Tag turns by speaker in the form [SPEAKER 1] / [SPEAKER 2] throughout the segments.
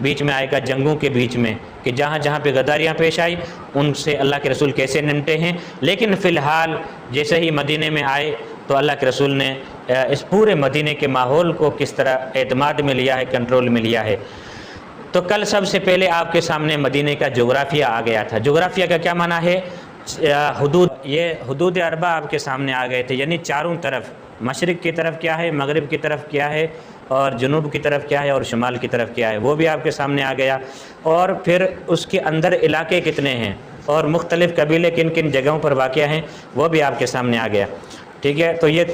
[SPEAKER 1] बीच में आएगा जंगों के बीच में कि जहाँ जहाँ पे गद्दारियाँ पेश आई उनसे अल्लाह के रसूल कैसे निपटे हैं। लेकिन फ़िलहाल जैसे ही मदीने में आए तो अल्लाह के रसूल ने इस पूरे मदीने के माहौल को किस तरह एतमाद में लिया है, कंट्रोल में लिया है। तो कल सबसे पहले आपके सामने मदीने का जोग्राफिया आ गया था। जोग्राफिया का क्या माना है? हुदूद, ये हुदूद अरबा आपके सामने आ गए थे, यानी चारों तरफ, मशरिक़ की तरफ क्या है, मगरिब की तरफ क्या है, और जुनूब की तरफ क्या है, और शुमाल की तरफ क्या है, वो भी आपके सामने आ गया। और फिर उसके अंदर इलाके कितने हैं और मुख्तलिफ़ कबीले किन किन जगहों पर वाक़या हैं वो भी आपके सामने आ गया। ठीक है, तो ये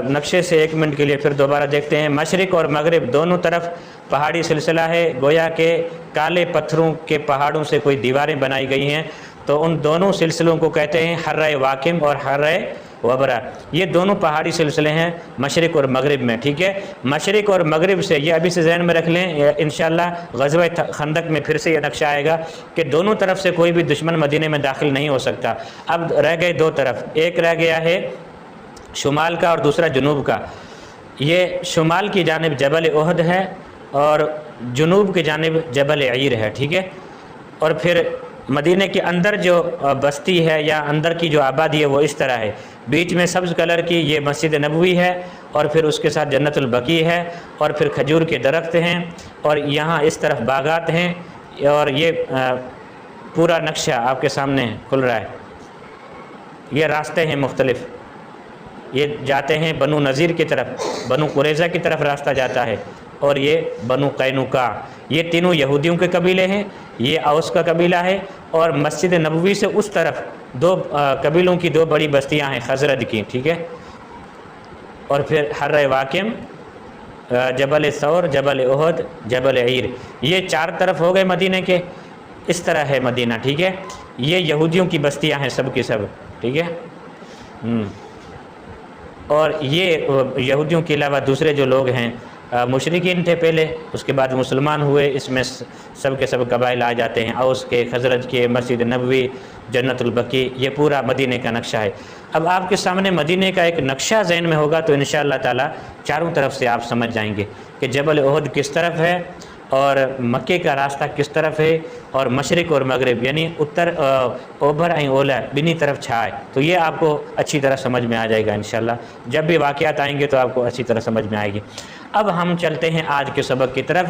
[SPEAKER 1] नक्शे से 1 मिनट के लिए फिर दोबारा देखते हैं। मशरिक़ और मगरिब दोनों तरफ पहाड़ी सिलसिला है, गोया के काले पत्थरों के पहाड़ों से कोई दीवारें बनाई गई हैं। तो उन दोनों सिलसिलों को कहते हैं हर्रे वाकिम और हर्रे वबरा। ये दोनों पहाड़ी सिलसिले हैं मशरिक़ और मगरिब में। ठीक है, मशरिक़ और मगरिब से, ये अभी से ज़हन में रख लें, इंशाअल्लाह ग़ज़वा खंदक में फिर से ये नक्शा आएगा कि दोनों तरफ से कोई भी दुश्मन मदीने में दाखिल नहीं हो सकता। अब रह गए दो तरफ, एक रह गया है शुमाल का और दूसरा जुनूब का। ये शुमाल की जानिब जबल उहद है और जुनूब की जानिब जबल ईर है। ठीक है, और फिर मदीने के अंदर जो बस्ती है या अंदर की जो आबादी है वो इस तरह है। बीच में सब्ज़ कलर की ये मस्जिद नबवी है और फिर उसके साथ जन्नतुल बकी है और फिर खजूर के दरख्त हैं और यहाँ इस तरफ बागात हैं। और ये पूरा नक्शा आपके सामने खुल रहा है। ये रास्ते हैं मुख्तलिफ़, ये जाते हैं बनु नज़ीर की तरफ, बनु कुरैज़ा की तरफ रास्ता जाता है, और ये बनु कैनुका, ये तीनों यहूदियों के कबीले हैं। ये औस का कबीला है और मस्जिद नबवी से उस तरफ दो कबीलों की दो बड़ी बस्तियां हैं खज़रज की। ठीक है, और फिर हर्रे वाकिम, जबल सौर, जबल उहद, जबल ईर, ये 4 तरफ हो गए मदीने के। इस तरह है मदीना। ठीक है, ये यहूदियों की बस्तियां हैं सब की सब। ठीक है, और ये यहूदियों के अलावा दूसरे जो लोग हैं मुशरिकीन थे पहले, उसके बाद मुसलमान हुए। इसमें सब के सब कबाइल आ जाते हैं, औस के, खज़रज के, मस्जिद नबवी, जन्नतुल बकी, ये पूरा मदीने का नक्शा है। अब आपके सामने मदीने का एक नक्शा ज़हन में होगा तो इंशाअल्लाह ताला चारों तरफ से आप समझ जाएंगे कि जबल उहद किस तरफ है और मक्के का रास्ता किस तरफ है और मशरिक़ और मगरिब यानी उत्तर ओभर ऐं ओलह बिन्हीं तरफ छाए। तो ये आपको अच्छी तरह समझ में आ जाएगा इंशाअल्लाह। जब भी वाक़यात आएंगे तो आपको अच्छी तरह समझ में आएगी। अब हम चलते हैं आज के सबक की तरफ।